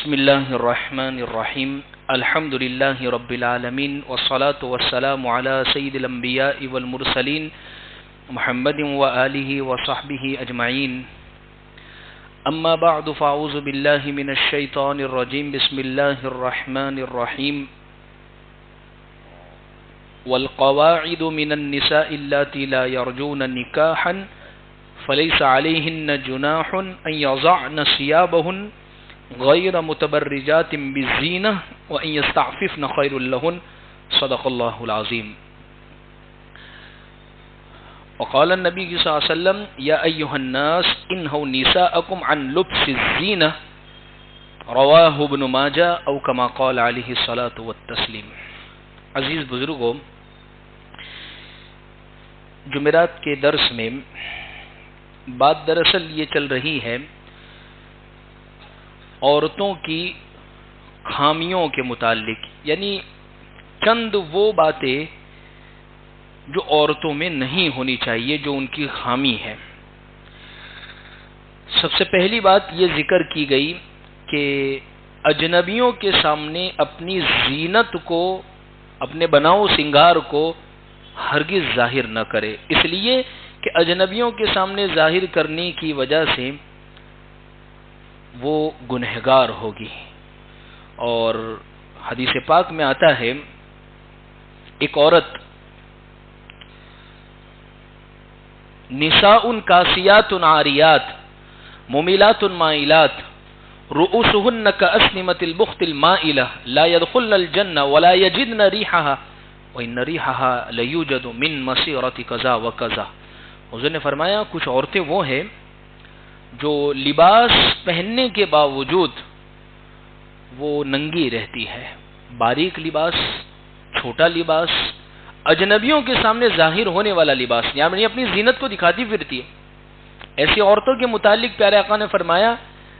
بسم الله الرحمن الرحيم الحمد لله رب العالمين والصلاة والسلام على سيد الأنبياء والمرسلين محمد وآله وصحبه أجمعين أما بعد فأعوذ بالله من الشيطان الرجيم بسم الله الرحمن الرحيم والقواعد من النساء اللاتي لا يرجون نكاحا فليس عليهن جناح أن يضعن ثيابهن غير متبرجات بالزينة وإن يستعففن خير لهن صدق الله العظيم. وقال النبي صلى الله عليه وسلم يا أيها الناس انهوا نساءكم عن لبس الزينة رواه ابن ماجہ او كما قال عليه الصلاة والتسلیم. عزیز بزرگوں، جمعرات کے درس میں بات دراصل یہ چل رہی ہے عورتوں کی خامیوں کے متعلق، یعنی چند وہ باتیں جو عورتوں میں نہیں ہونی چاہیے، جو ان کی خامی ہے. سب سے پہلی بات یہ ذکر کی گئی کہ اجنبیوں کے سامنے اپنی زینت کو، اپنے بناؤ سنگار کو ہرگز ظاہر نہ کرے، اس لیے کہ اجنبیوں کے سامنے ظاہر کرنے کی وجہ سے وہ گنہگار ہوگی. اور حدیث پاک میں آتا ہے ایک عورت نساء کاسیات عاریات ممیلات مائلات رؤوسهن كأسنمة البخت المائلة لا يدخلن الجنة ولا يجدن ريحها وإن ريحها ليوجد من مسيرة كذا وكذا. حضور نے فرمایا کچھ عورتیں وہ ہیں جو لباس پہننے کے باوجود وہ ننگی رہتی ہے، باریک لباس، چھوٹا لباس، اجنبیوں کے سامنے ظاہر ہونے والا لباس، یعنی اپنی زینت کو دکھاتی پھرتی ہے. ایسی عورتوں کے متعلق پیارے آقا نے فرمایا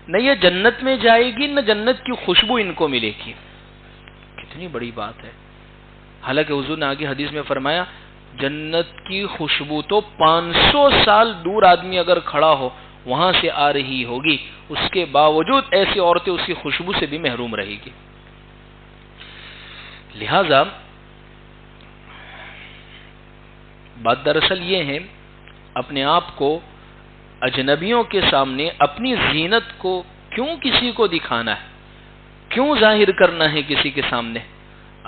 نہ یہ جنت میں جائے گی نہ جنت کی خوشبو ان کو ملے گی. کتنی بڑی بات ہے. حالانکہ حضور نے آگے حدیث میں فرمایا جنت کی خوشبو تو 500 سال دور آدمی اگر کھڑا ہو وہاں سے آ رہی ہوگی، اس کے باوجود ایسی عورتیں اس کی خوشبو سے بھی محروم رہے گی. لہذا بات دراصل یہ ہے اپنے آپ کو اجنبیوں کے سامنے اپنی زینت کو کیوں کسی کو دکھانا ہے، کیوں ظاہر کرنا ہے کسی کے سامنے.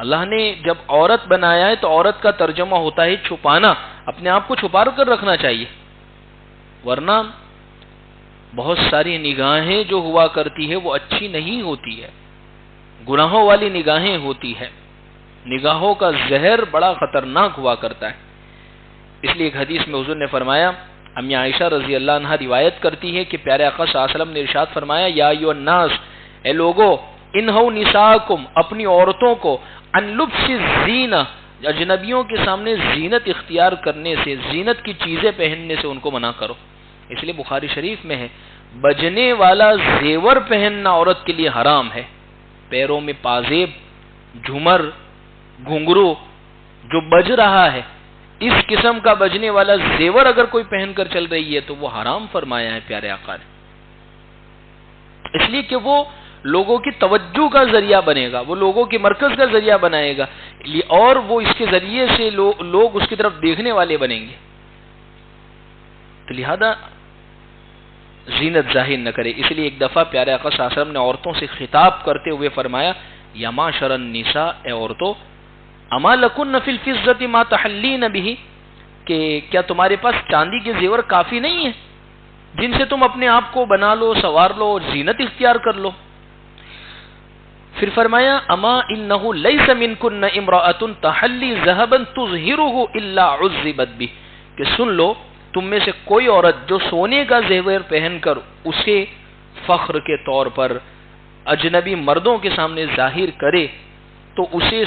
اللہ نے جب عورت بنایا ہے تو عورت کا ترجمہ ہوتا ہے چھپانا، اپنے آپ کو چھپا کر رکھنا چاہیے. ورنہ بہت ساری نگاہیں جو ہوا کرتی ہے وہ اچھی نہیں ہوتی ہے، گناہوں والی نگاہیں ہوتی ہے. نگاہوں کا زہر بڑا خطرناک ہوا کرتا ہے. اس لیے ایک حدیث میں حضور نے فرمایا، امی عائشہ رضی اللہ عنہا روایت کرتی ہے کہ پیارے آقا صلی اللہ علیہ وسلم نے ارشاد فرمایا یا ایھا الناس، اے لوگو، انہو نساءکم، اپنی عورتوں کو، عن لبس الزینہ، اجنبیوں کے سامنے زینت اختیار کرنے سے، زینت کی چیزیں پہننے سے ان کو منع کرو. اس لیے بخاری شریف میں ہے بجنے والا زیور پہننا عورت کے لیے حرام ہے. پیروں میں پازیب، جھمر، گھنگرو جو بج رہا ہے، اس قسم کا بجنے والا زیور اگر کوئی پہن کر چل رہی ہے تو وہ حرام فرمایا ہے پیارے آقا نے. اس لیے کہ وہ لوگوں کی توجہ کا ذریعہ بنے گا، وہ لوگوں کے مرکز کا ذریعہ بنائے گا، اور وہ اس کے ذریعے سے لوگ اس کی طرف دیکھنے والے بنیں گے. تو لہذا زینت ظاہر نہ کرے. اس لیے ایک دفعہ پیارے آقا صلی اللہ علیہ وسلم نے عورتوں سے خطاب کرتے ہوئے فرمایا یا معاشر النساء، اے عورتوں، اما لکن فی الفضة ما تحلین بہ، کہ کیا تمہارے پاس چاندی کے زیور کافی نہیں ہیں جن سے تم اپنے آپ کو بنا لو، سوار لو اور زینت اختیار کر لو. پھر فرمایا اما انہ لیس منکن امرأۃ تحلی ذہبا تظہرہ الا عذبت بہ، کہ سن لو تم میں سے کوئی عورت جو سونے کا زیور پہن کر اسے فخر کے طور پر اجنبی مردوں کے سامنے ظاہر کرے تو اسے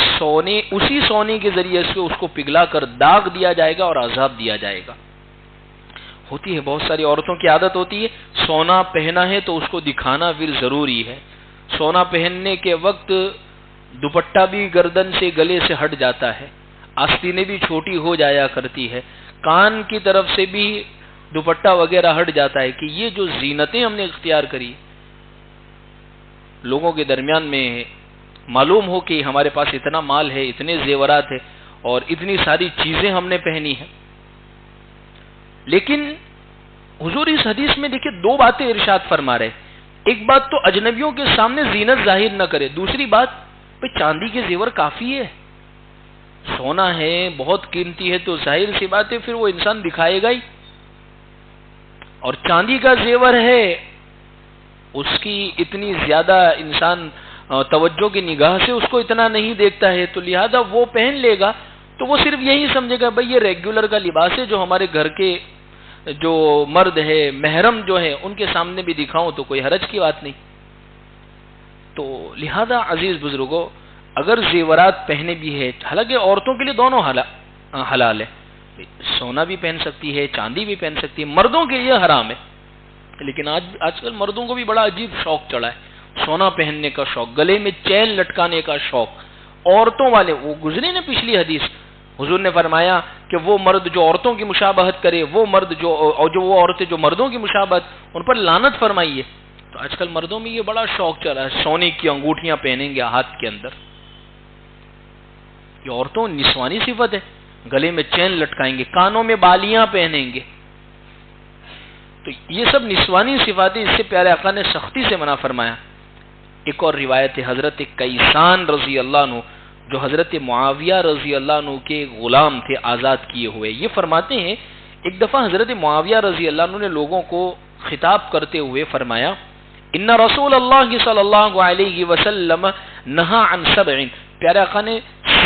اسی سونے کے ذریعے سے اس کو پگھلا کر داغ دیا جائے گا اور عذاب دیا جائے گا. ہوتی ہے بہت ساری عورتوں کی عادت ہوتی ہے سونا پہنا ہے تو اس کو دکھانا پھر ضروری ہے. سونا پہننے کے وقت دوپٹہ بھی گردن سے گلے سے ہٹ جاتا ہے، آستینیں بھی چھوٹی ہو جایا کرتی ہے، کان کی طرف سے بھی دوپٹہ وغیرہ ہٹ جاتا ہے کہ یہ جو زینتیں ہم نے اختیار کری لوگوں کے درمیان میں معلوم ہو کہ ہمارے پاس اتنا مال ہے، اتنے زیورات ہیں اور اتنی ساری چیزیں ہم نے پہنی ہیں. لیکن حضور اس حدیث میں دیکھیں دو باتیں ارشاد فرما رہے. ایک بات تو اجنبیوں کے سامنے زینت ظاہر نہ کرے، دوسری بات چاندی کے زیور کافی ہے، سونا ہے بہت قیمتی ہے تو ظاہر سی بات ہے پھر وہ انسان دکھائے گا ہی. اور چاندی کا زیور ہے اس کی اتنی زیادہ انسان توجہ کی نگاہ سے اس کو اتنا نہیں دیکھتا ہے، تو لہذا وہ پہن لے گا تو وہ صرف یہی سمجھے گا بھئی یہ ریگولر کا لباس ہے جو ہمارے گھر کے جو مرد ہے محرم جو ہے ان کے سامنے بھی دکھاؤں تو کوئی حرج کی بات نہیں. تو لہذا عزیز بزرگوں اگر زیورات پہنے بھی ہے، حالانکہ عورتوں کے لیے دونوں حلال ہے، سونا بھی پہن سکتی ہے چاندی بھی پہن سکتی ہے، مردوں کے لیے حرام ہے. لیکن آج کل مردوں کو بھی بڑا عجیب شوق چڑھا ہے، سونا پہننے کا شوق، گلے میں چین لٹکانے کا شوق. عورتوں والے وہ گزری نا پچھلی حدیث، حضور نے فرمایا کہ وہ مرد جو عورتوں کی مشابہت کرے، وہ مرد وہ عورتیں جو مردوں کی مشابہت، ان پر لعنت فرمائی ہے. تو آج کل مردوں میں یہ بڑا شوق چلا ہے، سونے کی انگوٹھیاں پہنیں گے ہاتھ کے اندر. یہ عورتوں نسوانی صفت ہے، گلے میں چین لٹکائیں گے، کانوں میں بالیاں پہنیں گے. تو یہ سب نسوانی صفات اس سے پیارے آقا نے سختی سے منع فرمایا. ایک اور روایت ہے حضرت کیسان رضی اللہ عنہ جو حضرت معاویہ رضی اللہ عنہ کے غلام تھے آزاد کیے ہوئے. یہ فرماتے ہیں ایک دفعہ حضرت معاویہ رضی اللہ عنہ نے لوگوں کو خطاب کرتے ہوئے فرمایا ان رسول اللہ صلی اللہ علیہ وسلم نہا عن سبع، پیارے آقا نے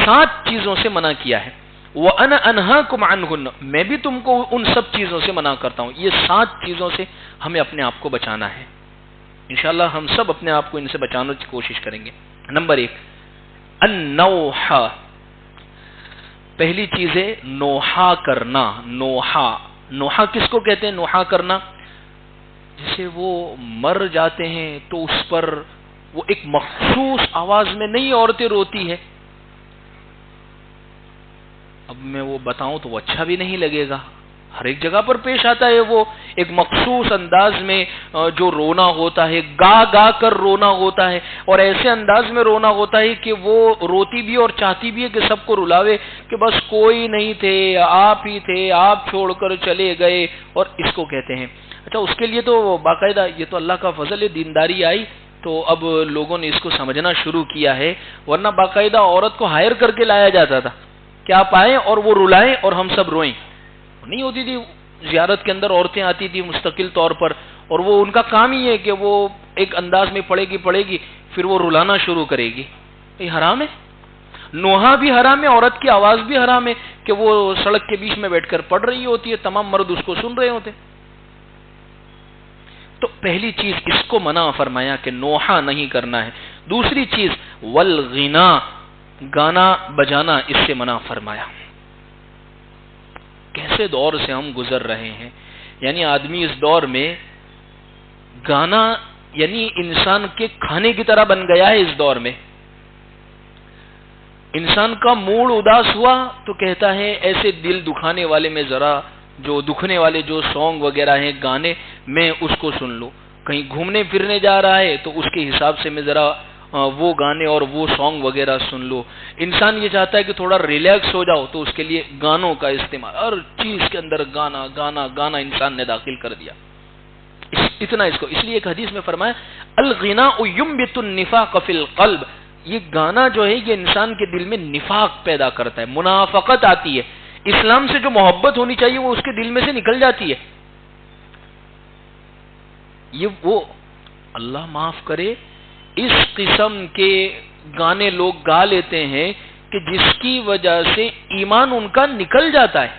7 چیزوں سے منع کیا ہے. وَأَنَا أَنْهَاكُمْ عَنْهُنَّ، میں بھی تم کو ان سب چیزوں سے منع کرتا ہوں. یہ 7 چیزوں سے ہمیں اپنے آپ کو بچانا ہے. انشاءاللہ ہم سب اپنے آپ کو ان سے بچانے کی کوشش کریں گے. نمبر 1 النوحہ، پہلی چیز ہے نوحہ کرنا. نوحہ کس کو کہتے ہیں؟ نوحہ کرنا جیسے وہ مر جاتے ہیں تو اس پر وہ ایک مخصوص آواز میں نہیں عورتیں روتی ہے. اب میں وہ بتاؤں تو وہ اچھا بھی نہیں لگے گا، ہر ایک جگہ پر پیش آتا ہے وہ ایک مخصوص انداز میں جو رونا ہوتا ہے، گا گا کر رونا ہوتا ہے، اور ایسے انداز میں رونا ہوتا ہے کہ وہ روتی بھی اور چاہتی بھی ہے کہ سب کو رلاوے کہ بس کوئی نہیں تھے، آپ ہی تھے، آپ چھوڑ کر چلے گئے. اور اس کو کہتے ہیں. اچھا اس کے لیے تو باقاعدہ یہ تو اللہ کا فضل ہے، دینداری آئی تو اب لوگوں نے اس کو سمجھنا شروع کیا ہے، ورنہ باقاعدہ عورت کو ہائر کر کے لایا جاتا تھا کہ آپ آئیں اور وہ رلائیں اور ہم سب روئیں. نہیں ہوتی تھی، زیارت کے اندر عورتیں آتی تھی مستقل طور پر، اور وہ ان کا کام ہی ہے کہ وہ ایک انداز میں پڑے گی پھر وہ رلانا شروع کرے گی. یہ حرام ہے. نوحہ بھی حرام ہے، عورت کی آواز بھی حرام ہے کہ وہ سڑک کے بیچ میں بیٹھ کر پڑھ رہی ہوتی ہے، تمام مرد اس کو سن رہے ہوتے. تو پہلی چیز اس کو منع فرمایا کہ نوحہ نہیں کرنا ہے. دوسری چیز والغنا، گانا بجانا، اس سے منع فرمایا. کیسے دور سے ہم گزر رہے ہیں، یعنی آدمی اس دور میں گانا یعنی انسان کے کھانے کی طرح بن گیا ہے. اس دور میں انسان کا موڈ اداس ہوا تو کہتا ہے ایسے دل دکھانے والے میں ذرا جو دکھنے والے جو سانگ وغیرہ ہیں گانے میں اس کو سن لو. کہیں گھومنے پھرنے جا رہا ہے تو اس کے حساب سے میں ذرا وہ گانے اور وہ سانگ وغیرہ سن لو. انسان یہ چاہتا ہے کہ تھوڑا ریلیکس ہو جاؤ تو اس کے لیے گانوں کا استعمال، ہر چیز کے اندر گانا گانا گانا انسان نے داخل کر دیا. اتنا اس کو، اس لیے ایک حدیث میں فرمایا الغناء ينبت النفاق في القلب، یہ گانا جو ہے یہ انسان کے دل میں نفاق پیدا کرتا ہے، منافقت آتی ہے. اسلام سے جو محبت ہونی چاہیے وہ اس کے دل میں سے نکل جاتی ہے. یہ وہ اللہ معاف کرے اس قسم کے گانے لوگ گا لیتے ہیں کہ جس کی وجہ سے ایمان ان کا نکل جاتا ہے.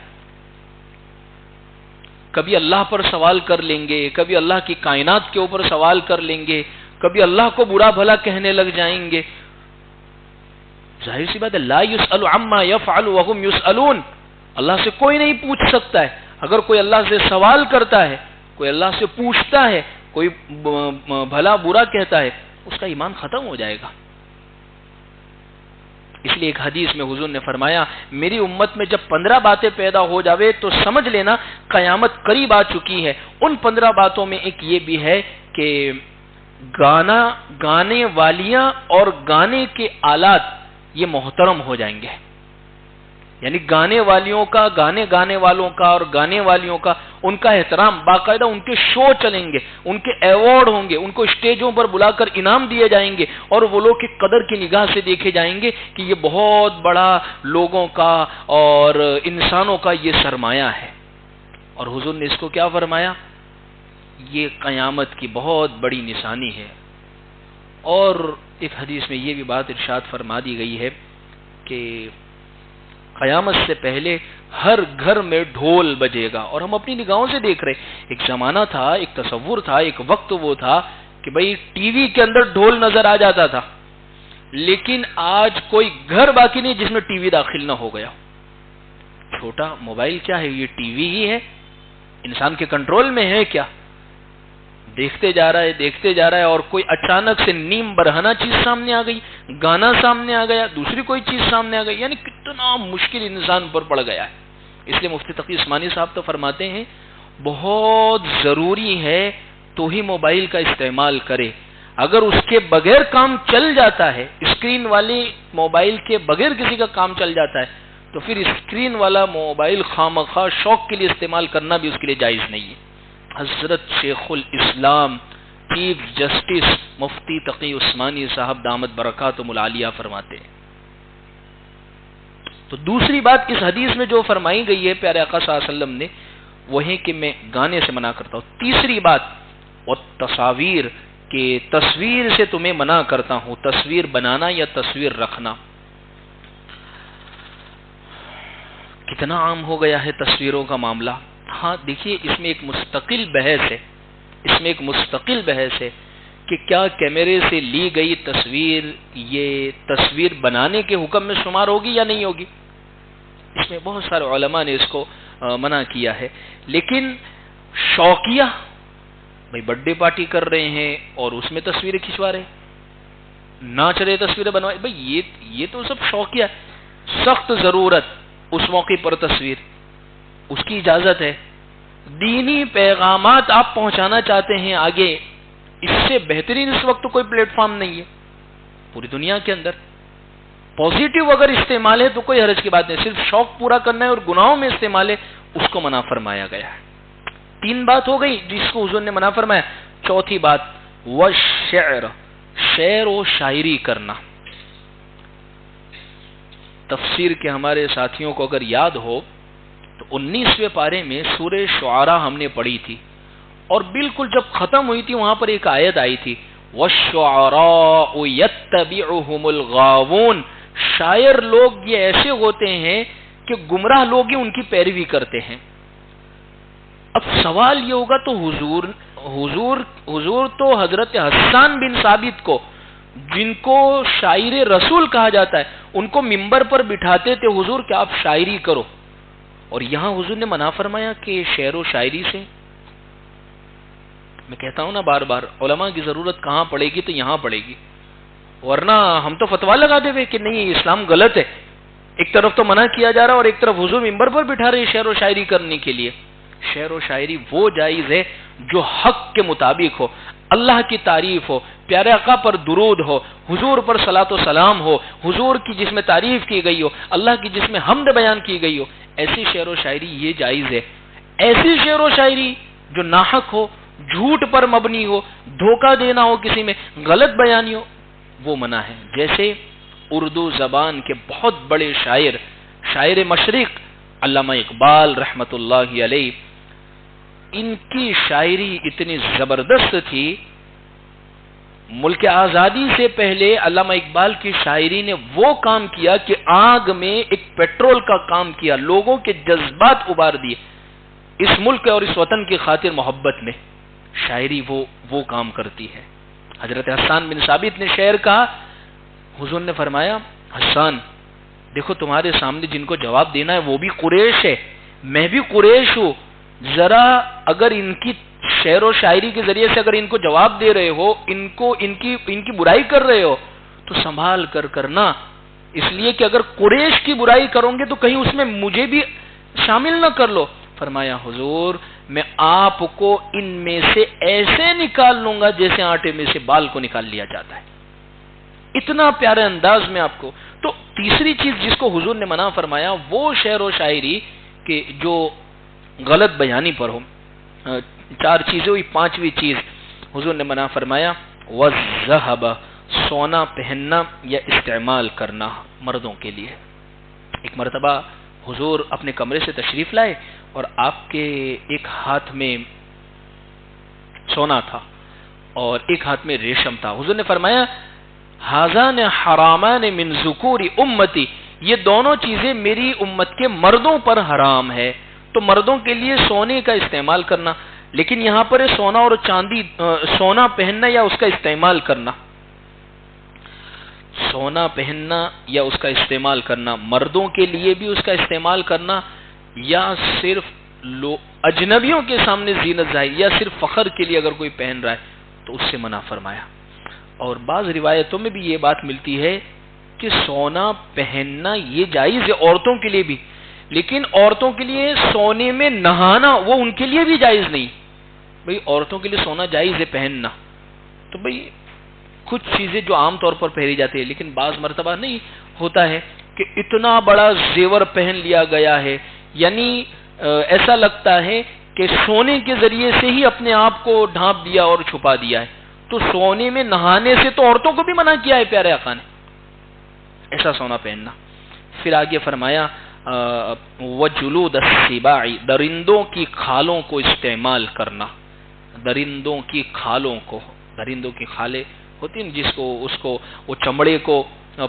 کبھی اللہ پر سوال کر لیں گے، کبھی اللہ کی کائنات کے اوپر سوال کر لیں گے، کبھی اللہ کو برا بھلا کہنے لگ جائیں گے. ظاہر سی بات ہے لا يسأل عما يفعل وهم يسألون، اللہ سے کوئی نہیں پوچھ سکتا ہے. اگر کوئی اللہ سے سوال کرتا ہے، کوئی اللہ سے پوچھتا ہے، کوئی بھلا برا کہتا ہے، اس کا ایمان ختم ہو جائے گا. اس لیے ایک حدیث میں حضور نے فرمایا میری امت میں جب 15 باتیں پیدا ہو جاوے تو سمجھ لینا قیامت قریب آ چکی ہے. ان 15 باتوں میں ایک یہ بھی ہے کہ گانے والیاں اور گانے کے آلات یہ محترم ہو جائیں گے. یعنی گانے والیوں کا، گانے والوں کا اور گانے والیوں کا ان کا احترام، باقاعدہ ان کے شو چلیں گے، ان کے ایوارڈ ہوں گے، ان کو اسٹیجوں پر بلا کر انعام دیے جائیں گے اور وہ لوگ کی قدر کی نگاہ سے دیکھے جائیں گے کہ یہ بہت بڑا لوگوں کا اور انسانوں کا یہ سرمایہ ہے. اور حضور نے اس کو کیا فرمایا؟ یہ قیامت کی بہت بڑی نشانی ہے. اور ایک حدیث میں یہ بھی بات ارشاد فرما دی گئی ہے کہ قیامت سے پہلے ہر گھر میں ڈھول بجے گا. اور ہم اپنی نگاہوں سے دیکھ رہے، ایک زمانہ تھا، ایک تصور تھا، ایک وقت وہ تھا کہ بھئی ٹی وی کے اندر ڈھول نظر آ جاتا تھا، لیکن آج کوئی گھر باقی نہیں جس میں ٹی وی داخل نہ ہو گیا. چھوٹا موبائل کیا ہے، یہ ٹی وی ہی ہے، انسان کے کنٹرول میں ہے کیا؟ دیکھتے جا رہا ہے اور کوئی اچانک سے نیم برہنہ چیز سامنے آ گئی، گانا سامنے آ گیا، دوسری کوئی چیز سامنے آ گئی، یعنی کتنا مشکل انسان پر پڑ گیا ہے. اس لیے مفتی تقی عثمانی صاحب تو فرماتے ہیں بہت ضروری ہے تو ہی موبائل کا استعمال کرے. اگر اس کے بغیر کام چل جاتا ہے، اسکرین والی موبائل کے بغیر کسی کا کام چل جاتا ہے، تو پھر اسکرین والا موبائل خامخواہ شوق کے لیے استعمال کرنا بھی اس کے لیے جائز نہیں ہے. حضرت شیخ الاسلام چیف جسٹس مفتی تقی عثمانی صاحب دامت برکاتہم العالیہ فرماتے ہیں. تو دوسری بات اس حدیث میں جو فرمائی گئی ہے پیارے آقا صلی اللہ علیہ وسلم نے، وہ ہے کہ میں گانے سے منع کرتا ہوں. تیسری بات والتصاویر، کہ تصویر سے تمہیں منع کرتا ہوں، تصویر بنانا یا تصویر رکھنا. کتنا عام ہو گیا ہے تصویروں کا معاملہ. ہاں دیکھیے، اس میں ایک مستقل بحث ہے کہ کیا کیمرے سے لی گئی تصویر یہ تصویر بنانے کے حکم میں شمار ہوگی یا نہیں ہوگی. اس میں بہت سارے علماء نے اس کو منع کیا ہے. لیکن شوقیہ، بھائی برتھ ڈے پارٹی کر رہے ہیں اور اس میں تصویریں کھنچوا رہے، ناچ رہے تصویریں بنوائے، بھائی یہ تو سب شوقیہ. سخت ضرورت اس موقع پر تصویر، اس کی اجازت ہے. دینی پیغامات آپ پہنچانا چاہتے ہیں آگے، اس سے بہترین اس وقت کوئی پلیٹ فارم نہیں ہے پوری دنیا کے اندر. پازیٹیو اگر استعمال ہے تو کوئی حرج کی بات نہیں، صرف شوق پورا کرنا ہے اور گناہوں میں استعمال ہے، اس کو منع فرمایا گیا ہے. 3 بات ہو گئی جس کو حضور نے منع فرمایا. چوتھی بات والشعر، شعر و شاعری کرنا. تفسیر کے ہمارے ساتھیوں کو اگر یاد ہو تو 19ویں پارے میں سورہ شعراء ہم نے پڑھی تھی، اور بالکل جب ختم ہوئی تھی وہاں پر ایک آیت آئی تھی وَالشُّعَرَاءُ يَتَّبِعُهُمُ الْغَاوُونَ. شاعر لوگ یہ ایسے ہوتے ہیں کہ گمراہ لوگ ہی ان کی پیروی کرتے ہیں. اب سوال یہ ہوگا تو حضور تو حضرت حسان بن ثابت کو، جن کو شاعر رسول کہا جاتا ہے، ان کو ممبر پر بٹھاتے تھے حضور کہ آپ شاعری کرو، اور یہاں حضور نے منع فرمایا کہ شعر و شاعری سے. میں کہتا ہوں نا بار بار، علماء کی ضرورت کہاں پڑے گی تو یہاں پڑے گی، ورنہ ہم تو فتوا لگا دے کہ نہیں اسلام غلط ہے. ایک طرف تو منع کیا جا رہا اور ایک طرف حضور ممبر پر بٹھا رہے شعر و شاعری کرنے کے لیے. شعر و شاعری وہ جائز ہے جو حق کے مطابق ہو، اللہ کی تعریف ہو، پیارے آقا پر درود ہو، حضور پر صلاۃ و سلام ہو، حضور کی جس میں تعریف کی گئی ہو، اللہ کی جس میں حمد بیان کی گئی ہو، ایسی شعر و شاعری یہ جائز ہے. ایسی شعر و شاعری جو ناحق ہو، جھوٹ پر مبنی ہو، دھوکہ دینا ہو، کسی میں غلط بیانی ہو، وہ منع ہے. جیسے اردو زبان کے بہت بڑے شاعر مشرق علامہ اقبال رحمت اللہ علیہ، ان کی شاعری اتنی زبردست تھی. ملک آزادی سے پہلے علامہ اقبال کی شاعری نے وہ کام کیا کہ آگ میں ایک پیٹرول کا کام کیا، لوگوں کے جذبات ابار دیے اس ملک اور اس وطن کی خاطر محبت میں. شاعری وہ کام کرتی ہے. حضرت حسان بن ثابت نے شعر کہا، حضور نے فرمایا حسان دیکھو تمہارے سامنے جن کو جواب دینا ہے وہ بھی قریش ہے، میں بھی قریش ہوں، ذرا اگر ان کی شعر و شاعری کے ذریعے سے اگر ان کو جواب دے رہے ہو، ان کی برائی کر رہے ہو تو سنبھال کر کرنا، اس لیے کہ اگر قریش کی برائی کرو گے تو کہیں اس میں مجھے بھی شامل نہ کر لو. فرمایا حضور میں آپ کو ان میں سے ایسے نکال لوں گا جیسے آٹے میں سے بال کو نکال لیا جاتا ہے. اتنا پیارے انداز میں آپ کو. تو تیسری چیز جس کو حضور نے منع فرمایا وہ شعر و شاعری کہ جو غلط بیانی پر ہو. چار چیزیں ہوئی، پانچویں چیز حضور نے منع فرمایا والذہب، سونا پہننا یا استعمال کرنا مردوں کے لیے. ایک مرتبہ حضور اپنے کمرے سے تشریف لائے اور آپ کے ایک ہاتھ میں سونا تھا اور ایک ہاتھ میں ریشم تھا. حضور نے فرمایا ھذان حرامان من ذکور امتی، یہ دونوں چیزیں میری امت کے مردوں پر حرام ہے. تو مردوں کے لیے سونے کا استعمال کرنا، لیکن یہاں پر سونا اور چاندی، سونا پہننا یا اس کا استعمال کرنا، سونا پہننا یا اس کا استعمال کرنا مردوں کے لیے بھی اس کا استعمال کرنا، یا صرف اجنبیوں کے سامنے زینت ظاہر، یا صرف فخر کے لیے اگر کوئی پہن رہا ہے تو اس سے منع فرمایا. اور بعض روایتوں میں بھی یہ بات ملتی ہے کہ سونا پہننا یہ جائز ہے عورتوں کے لیے بھی، لیکن عورتوں کے لیے سونے میں نہانا وہ ان کے لیے بھی جائز نہیں. بھئی عورتوں کے لیے سونا جائز ہے پہننا، تو بھئی کچھ چیزیں جو عام طور پر پہنی جاتی ہے، لیکن بعض مرتبہ نہیں ہوتا ہے کہ اتنا بڑا زیور پہن لیا گیا ہے، یعنی ایسا لگتا ہے کہ سونے کے ذریعے سے ہی اپنے آپ کو ڈھانپ دیا اور چھپا دیا ہے. تو سونے میں نہانے سے تو عورتوں کو بھی منع کیا ہے پیارے آقا نے ایسا سونا پہننا. پھر آگے فرمایا وجلود السباع، درندوں کی کھالوں کو استعمال کرنا. درندوں کی کھالوں کو، درندوں کی کھالیں ہوتی ہیں جس کو اس کو وہ چمڑے کو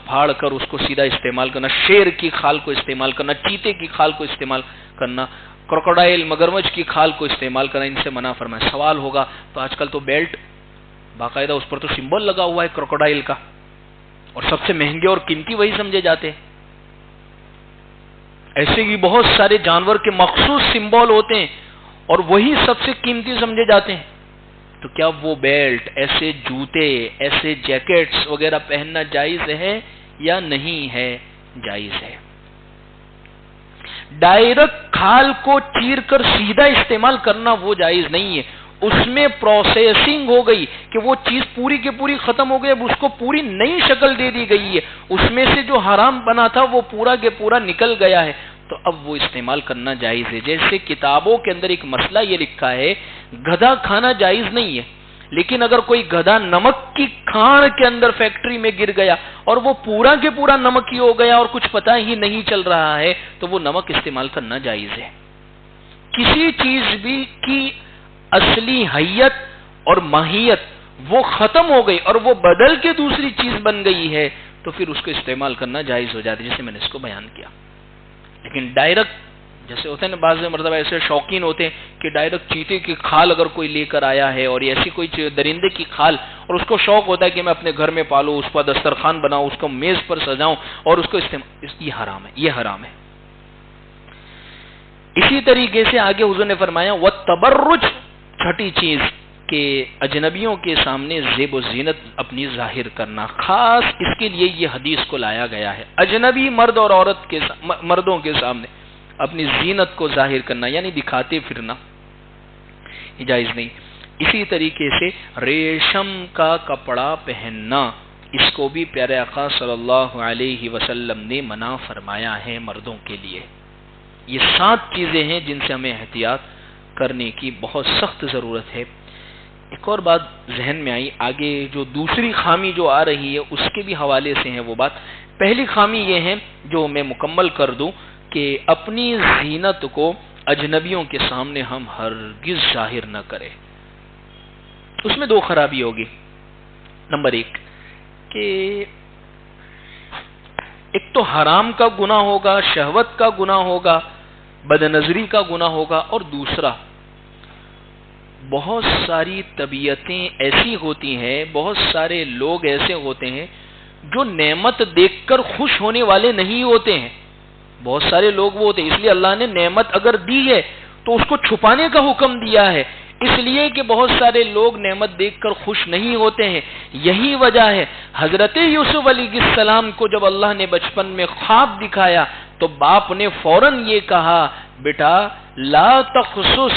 پھاڑ کر اس کو سیدھا استعمال کرنا، شیر کی کھال کو استعمال کرنا، چیتے کی کھال کو استعمال کرنا، کروکوڈائل مگرمچھ کی کھال کو استعمال کرنا، ان سے منع فرمایا. سوال ہوگا تو آج کل تو بیلٹ باقاعدہ اس پر تو سمبل لگا ہوا ہے کروکوڈائل کا، اور سب سے مہنگے اور قیمتی وہی سمجھے جاتے ہیں. ایسے ہی بہت سارے جانور کے مخصوص سمبول ہوتے ہیں اور وہی سب سے قیمتی سمجھے جاتے ہیں. تو کیا وہ بیلٹ، ایسے جوتے، ایسے جیکٹس وغیرہ پہننا جائز ہے یا نہیں ہے؟ جائز ہے. ڈائریکٹ کھال کو چیر کر سیدھا استعمال کرنا وہ جائز نہیں ہے. اس میں پروسیسنگ ہو گئی کہ وہ چیز پوری کی پوری ختم ہو گئی، اب اس کو پوری نئی شکل دے دی گئی ہے، اس میں سے جو حرام بنا تھا وہ پورا کے پورا نکل گیا ہے، تو اب وہ استعمال کرنا جائز ہے. جیسے کتابوں کے اندر ایک مسئلہ یہ لکھا ہے گدھا کھانا جائز نہیں ہے، لیکن اگر کوئی گدھا نمک کی کھاڑ کے اندر فیکٹری میں گر گیا اور وہ پورا کے پورا نمک ہی ہو گیا اور کچھ پتہ ہی نہیں چل رہا ہے تو وہ نمک استعمال کرنا جائز ہے. کسی چیز بھی کی اصلی حیت اور ماہیت وہ ختم ہو گئی اور وہ بدل کے دوسری چیز بن گئی ہے تو پھر اس کو استعمال کرنا جائز ہو جاتا ہے، جیسے میں نے اس کو بیان کیا. لیکن ڈائریکٹ جیسے ہوتے ہیں نا، بعض مرتبہ ایسے شوقین ہوتے ہیں کہ ڈائریکٹ چیتے کی کھال اگر کوئی لے کر آیا ہے اور ایسی کوئی درندے کی کھال، اور اس کو شوق ہوتا ہے کہ میں اپنے گھر میں پالوں، اس پر دسترخوان بناؤں، اس کو میز پر سجاؤں اور اس کو استعمال، یہ حرام ہے، یہ حرام ہے. اسی طریقے سے آگے حضور نے فرمایا والتبرج، چھٹی چیز کہ اجنبیوں کے سامنے زیب و زینت اپنی ظاہر کرنا. خاص اس کے لیے یہ حدیث کو لایا گیا ہے. اجنبی مرد اور عورت کے مردوں کے سامنے اپنی زینت کو ظاہر کرنا یعنی دکھاتے پھرنا جائز نہیں. اسی طریقے سے ریشم کا کپڑا پہننا، اس کو بھی پیارے آقا صلی اللہ علیہ وسلم نے منع فرمایا ہے مردوں کے لیے. یہ 7 چیزیں ہیں جن سے ہمیں احتیاط کرنے کی بہت سخت ضرورت ہے. ایک اور بات ذہن میں آئی، آگے جو دوسری خامی جو آ رہی ہے اس کے بھی حوالے سے ہے وہ بات. پہلی خامی یہ ہے جو میں مکمل کر دوں کہ اپنی زینت کو اجنبیوں کے سامنے ہم ہرگز ظاہر نہ کریں. اس میں 2 خرابی ہوگی. نمبر 1 کہ ایک تو حرام کا گناہ ہوگا، شہوت کا گناہ ہوگا، بد نظری کا گناہ ہوگا، اور دوسرا بہت ساری طبیعتیں ایسی ہوتی ہیں، بہت سارے لوگ ایسے ہوتے ہیں جو نعمت دیکھ کر خوش ہونے والے نہیں ہوتے ہیں. بہت سارے لوگ وہ ہوتے ہیں، اس لیے اللہ نے نعمت اگر دی ہے تو اس کو چھپانے کا حکم دیا ہے، اس لیے کہ بہت سارے لوگ نعمت دیکھ کر خوش نہیں ہوتے ہیں. یہی وجہ ہے حضرت یوسف علیہ السلام کو جب اللہ نے بچپن میں خواب دکھایا تو باپ نے فوراً یہ کہا بیٹا لا تخصص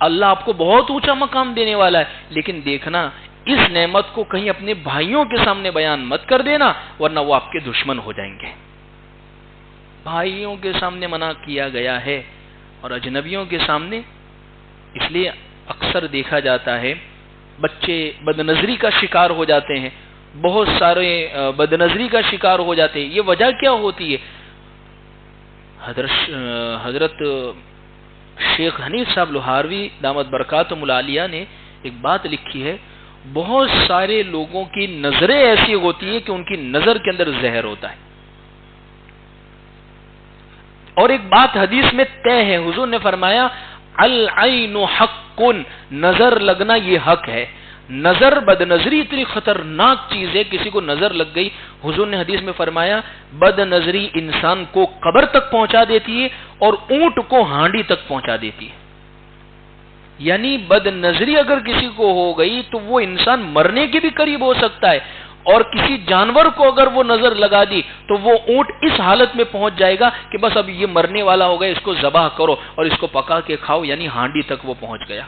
اللہ آپ کو بہت اونچا مقام دینے والا ہے، لیکن دیکھنا اس نعمت کو کہیں اپنے بھائیوں کے سامنے بیان مت کر دینا، ورنہ وہ آپ کے دشمن ہو جائیں گے۔ بھائیوں کے سامنے منع کیا گیا ہے اور اجنبیوں کے سامنے، اس لیے اکثر دیکھا جاتا ہے بچے بدنظری کا شکار ہو جاتے ہیں، بہت سارے بدنظری کا شکار ہو جاتے ہیں۔ یہ وجہ کیا ہوتی ہے؟ حضرت شیخ حنیف صاحب لوہاروی دامت برکاتہم العالیہ نے ایک بات لکھی ہے، بہت سارے لوگوں کی نظریں ایسی ہوتی ہیں کہ ان کی نظر کے اندر زہر ہوتا ہے، اور ایک بات حدیث میں طے ہے، حضور نے فرمایا العین حق، نظر لگنا یہ حق ہے۔ نظر بد نظری اتنی خطرناک چیز ہے، کسی کو نظر لگ گئی، حضور نے حدیث میں فرمایا بد نظری انسان کو قبر تک پہنچا دیتی ہے اور اونٹ کو ہانڈی تک پہنچا دیتی ہے۔ یعنی بد نظری اگر کسی کو ہو گئی تو وہ انسان مرنے کے بھی قریب ہو سکتا ہے، اور کسی جانور کو اگر وہ نظر لگا دی تو وہ اونٹ اس حالت میں پہنچ جائے گا کہ بس اب یہ مرنے والا ہو گیا، اس کو ذبح کرو اور اس کو پکا کے کھاؤ، یعنی ہانڈی تک وہ پہنچ گیا۔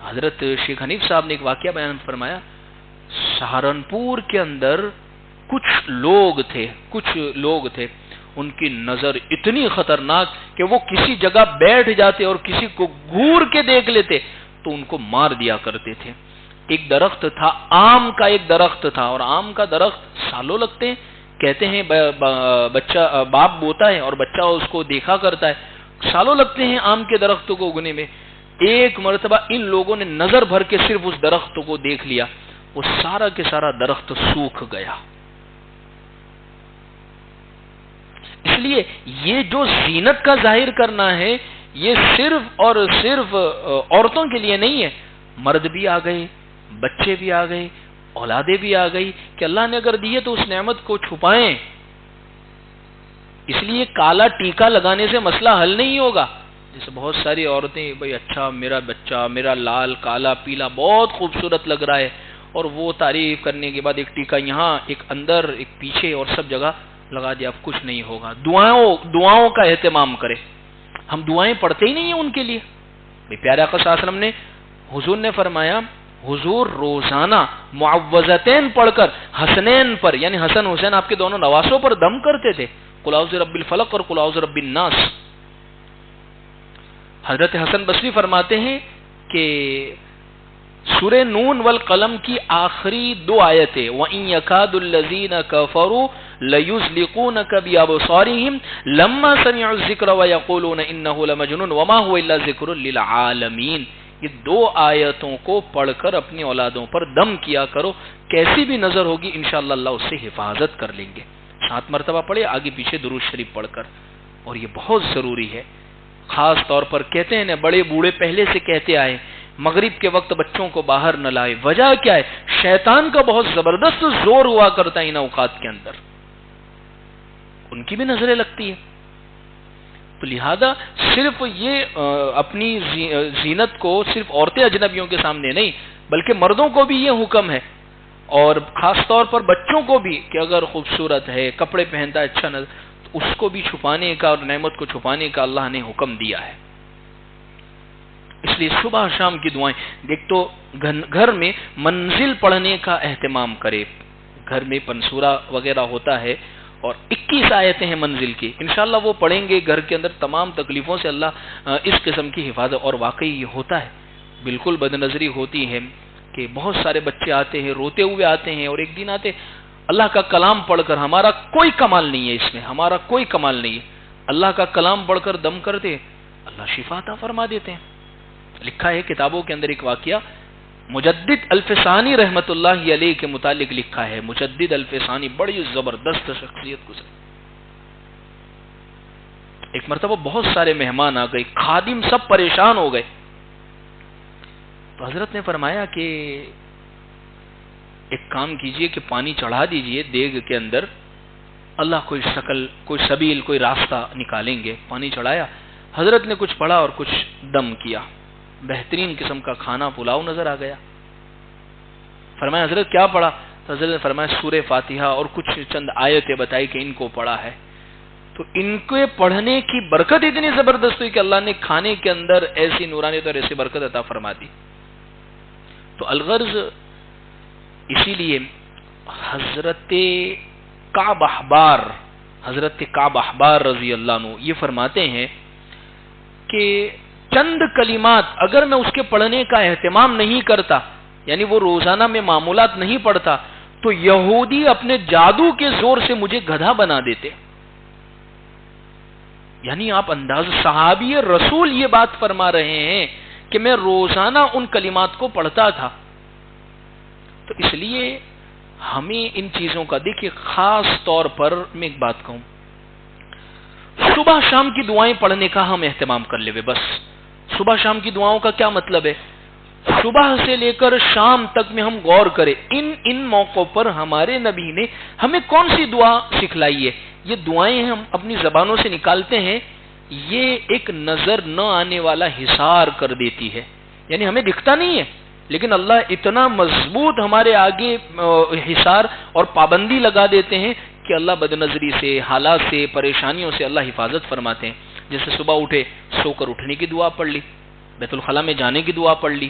حضرت شیخ حنیف صاحب نے ایک واقعہ بیان فرمایا، سہارنپور کے اندر کچھ لوگ تھے ان کی نظر اتنی خطرناک کہ وہ کسی جگہ بیٹھ جاتے اور کسی کو گھور کے دیکھ لیتے تو ان کو مار دیا کرتے تھے۔ ایک درخت تھا، آم کا ایک درخت تھا، اور آم کا درخت سالوں لگتے ہیں، کہتے ہیں بچہ باپ بوتا ہے اور بچہ اس کو دیکھا کرتا ہے، سالوں لگتے ہیں آم کے درختوں کو اگنے میں۔ ایک مرتبہ ان لوگوں نے نظر بھر کے صرف اس درخت کو دیکھ لیا، وہ سارا کے سارا درخت سوکھ گیا۔ اس لیے یہ جو زینت کا ظاہر کرنا ہے یہ صرف اور صرف عورتوں کے لیے نہیں ہے، مرد بھی آ گئے، بچے بھی آ گئے، اولادیں بھی آ گئی، کہ اللہ نے اگر دی ہے تو اس نعمت کو چھپائیں۔ اس لیے کالا ٹیکا لگانے سے مسئلہ حل نہیں ہوگا۔ جیسے بہت ساری عورتیں بھئی اچھا میرا بچہ میرا لال کالا پیلا بہت خوبصورت لگ رہا ہے، اور وہ تعریف کرنے کے بعد ایک ٹیکا یہاں ایک اندر ایک پیچھے اور سب جگہ لگا دیا، اب کچھ نہیں ہوگا۔ دعاؤں کا اہتمام کرے، ہم دعائیں پڑھتے ہی نہیں ہیں ان کے لیے۔ پیارے آقا صلی اللہ علیہ وسلم نے، حضور نے فرمایا، حضور روزانہ معوذتین پڑھ کر حسنین پر، یعنی حسن حسین آپ کے دونوں نواسوں پر دم کرتے تھے، قل اعوذ برب الفلق اور قل اعوذ برب الناس۔ حضرت حسن بصری فرماتے ہیں کہ سورہ نون والقلم کی آخری 2 آیتیں وَإِن يَكَادُ الَّذِينَ كَفَرُوا لَيُزْلِقُونَكَ بِأَبْصَارِهِمْ لَمَّا سَمِعُوا الذِّكْرَ وَيَقُولُونَ إِنَّهُ لَمَجْنُونٌ وَمَا هُوَ إِلَّا ذِكْرٌ لِّلْعَالَمِينَ۔ یہ 2 آیتوں کو پڑھ کر اپنی اولادوں پر دم کیا کرو، کیسی بھی نظر ہوگی انشاءاللہ اللہ اس سے حفاظت کر لیں گے۔ 7 مرتبہ پڑھے، آگے پیچھے درود شریف پڑھ کر، اور یہ بہت ضروری ہے۔ خاص طور پر کہتے ہیں نا، بڑے بوڑھے پہلے سے کہتے آئے مغرب کے وقت بچوں کو باہر نہ لائے۔ وجہ کیا ہے؟ شیطان کا بہت زبردست زور ہوا کرتا ہے ان اوقات کے اندر، ان کی بھی نظریں لگتی ہیں۔ تو لہذا صرف یہ اپنی زینت کو صرف عورتیں اجنبیوں کے سامنے نہیں، بلکہ مردوں کو بھی یہ حکم ہے، اور خاص طور پر بچوں کو بھی، کہ اگر خوبصورت ہے، کپڑے پہنتا ہے، اچھا نظر، تو اس کو بھی چھپانے کا اور نعمت کو چھپانے کا اللہ نے حکم دیا ہے۔ اس لیے صبح شام کی دعائیں دیکھ، تو گھر میں منزل پڑھنے کا اہتمام کرے۔ گھر میں پنسورا وغیرہ ہوتا ہے اور 21 آیتیں ہیں منزل کی، انشاءاللہ وہ پڑھیں گے، گھر کے اندر تمام تکلیفوں سے اللہ اس قسم کی حفاظت۔ اور واقعی یہ ہوتا ہے، بالکل بد نظری ہوتی ہے کہ بہت سارے بچے آتے ہیں، روتے ہوئے آتے ہیں، اور ایک دن آتے اللہ کا کلام پڑھ کر، ہمارا کوئی کمال نہیں ہے اس میں، ہمارا کوئی کمال نہیں ہے، اللہ کا کلام پڑھ کر دم کرتے اللہ شفا عطا فرما دیتے ہیں۔ لکھا ہے کتابوں کے اندر ایک واقعہ، مجدد الفسانی رحمت اللہ علیہ کے متعلق لکھا ہے۔ مجدد الفسانی بڑی زبردست شخصیت گزری۔ ایک مرتبہ بہت سارے مہمان آ گئے، خادم سب پریشان ہو گئے، تو حضرت نے فرمایا کہ ایک کام کیجئے کہ پانی چڑھا دیجئے دیگ کے اندر، اللہ کوئی شکل، کوئی سبیل، کوئی راستہ نکالیں گے۔ پانی چڑھایا، حضرت نے کچھ پڑھا اور کچھ دم کیا، بہترین قسم کا کھانا پلاؤ نظر آ گیا۔ فرمایا حضرت کیا پڑھا؟ تو حضرت نے فرمایا سورہ فاتحہ اور کچھ چند آیتیں بتائی کہ ان کو پڑھا ہے۔ تو ان کے پڑھنے کی برکت اتنی زبردست ہوئی کہ اللہ نے کھانے کے اندر ایسی نورانیت اور ایسی برکت عطا فرما دی. تو الغرض اسی لیے حضرت کعب احبار رضی اللہ عنہ یہ فرماتے ہیں کہ چند کلمات اگر میں اس کے پڑھنے کا اہتمام نہیں کرتا، یعنی وہ روزانہ میں معمولات نہیں پڑھتا، تو یہودی اپنے جادو کے زور سے مجھے گدھا بنا دیتے. یعنی آپ انداز، صحابی رسول یہ بات فرما رہے ہیں کہ میں روزانہ ان کلمات کو پڑھتا تھا. تو اس لیے ہمیں ان چیزوں کا دیکھیے، خاص طور پر میں ایک بات کہوں، صبح شام کی دعائیں پڑھنے کا ہم اہتمام کر لے. بس صبح شام کی دعاؤں کا کیا مطلب ہے؟ صبح سے لے کر شام تک میں ہم غور کریں ان موقعوں پر ہمارے نبی نے ہمیں کون سی دعا سکھلائی ہے. یہ دعائیں ہم اپنی زبانوں سے نکالتے ہیں، یہ ایک نظر نہ آنے والا حصار کر دیتی ہے. یعنی ہمیں دکھتا نہیں ہے، لیکن اللہ اتنا مضبوط ہمارے آگے حصار اور پابندی لگا دیتے ہیں کہ اللہ بد نظری سے، حالات سے، پریشانیوں سے اللہ حفاظت فرماتے ہیں. جیسے صبح اٹھے، سو کر اٹھنے کی دعا پڑھ لی، بیت الخلاء میں جانے کی دعا پڑھ لی،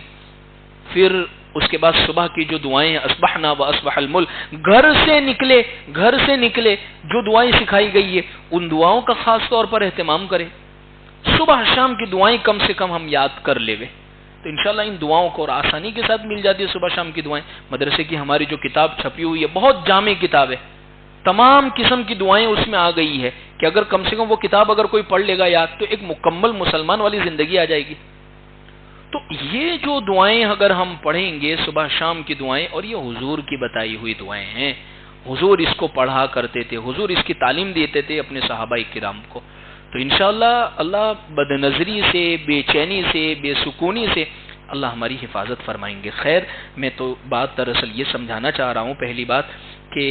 پھر اس کے بعد صبح کی جو دعائیں اصبحنا و اصبح الملک، گھر سے نکلے جو دعائیں سکھائی گئی ہے ان دعاؤں کا خاص طور پر اہتمام کریں. صبح شام کی دعائیں کم سے کم ہم یاد کر لے تو انشاءاللہ ان دعاؤں کو اور آسانی کے ساتھ مل جاتی ہے. صبح شام کی دعائیں، مدرسے کی ہماری جو کتاب چھپی ہوئی ہے بہت جامع کتاب ہے، تمام قسم کی دعائیں اس میں آ گئی ہے کہ اگر کم سے کم وہ کتاب اگر کوئی پڑھ لے گا یاد تو ایک مکمل مسلمان والی زندگی آ جائے گی. تو یہ جو دعائیں اگر ہم پڑھیں گے صبح شام کی دعائیں، اور یہ حضور کی بتائی ہوئی دعائیں ہیں، حضور اس کو پڑھا کرتے تھے، حضور اس کی تعلیم دیتے تھے اپنے صحابہ کرام کو، تو انشاءاللہ اللہ بد نظری سے، بے چینی سے، بے سکونی سے اللہ ہماری حفاظت فرمائیں گے. خیر، میں تو بات دراصل یہ سمجھانا چاہ رہا ہوں، پہلی بات کہ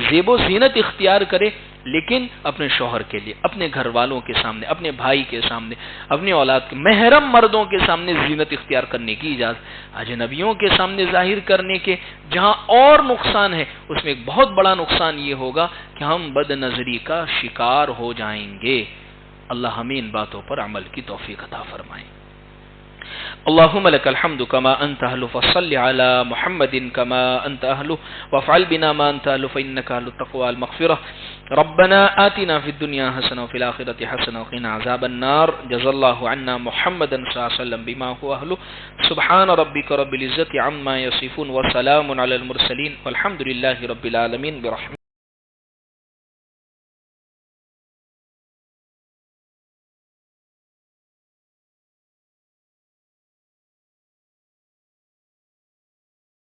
زیب و زینت اختیار کرے، لیکن اپنے شوہر کے لیے، اپنے گھر والوں کے سامنے، اپنے بھائی کے سامنے، اپنی اولاد کے محرم مردوں کے سامنے زینت اختیار کرنے کی اجازت. اجنبیوں کے سامنے ظاہر کرنے کے جہاں اور نقصان ہے، اس میں ایک بہت بڑا نقصان یہ ہوگا کہ ہم بد نظری کا شکار ہو جائیں گے. اللہ ہمیں ان باتوں پر عمل کی توفیق عطا فرمائے. اللهم لك الحمد كما أنت أهل فصل على محمد كما أنت أهل وافعل بنا ما أنت أهل فإنك أهل التقوى المغفرة. ربنا آتنا في الدنيا حسنة وفي الآخرة حسنة وقنا عذاب النار. جزا الله عنا محمدا صلى الله عليه وسلم بما هو أهله. سبحان ربك رب العزة عما يصفون وسلام على المرسلين والحمد لله رب العالمين برحمته.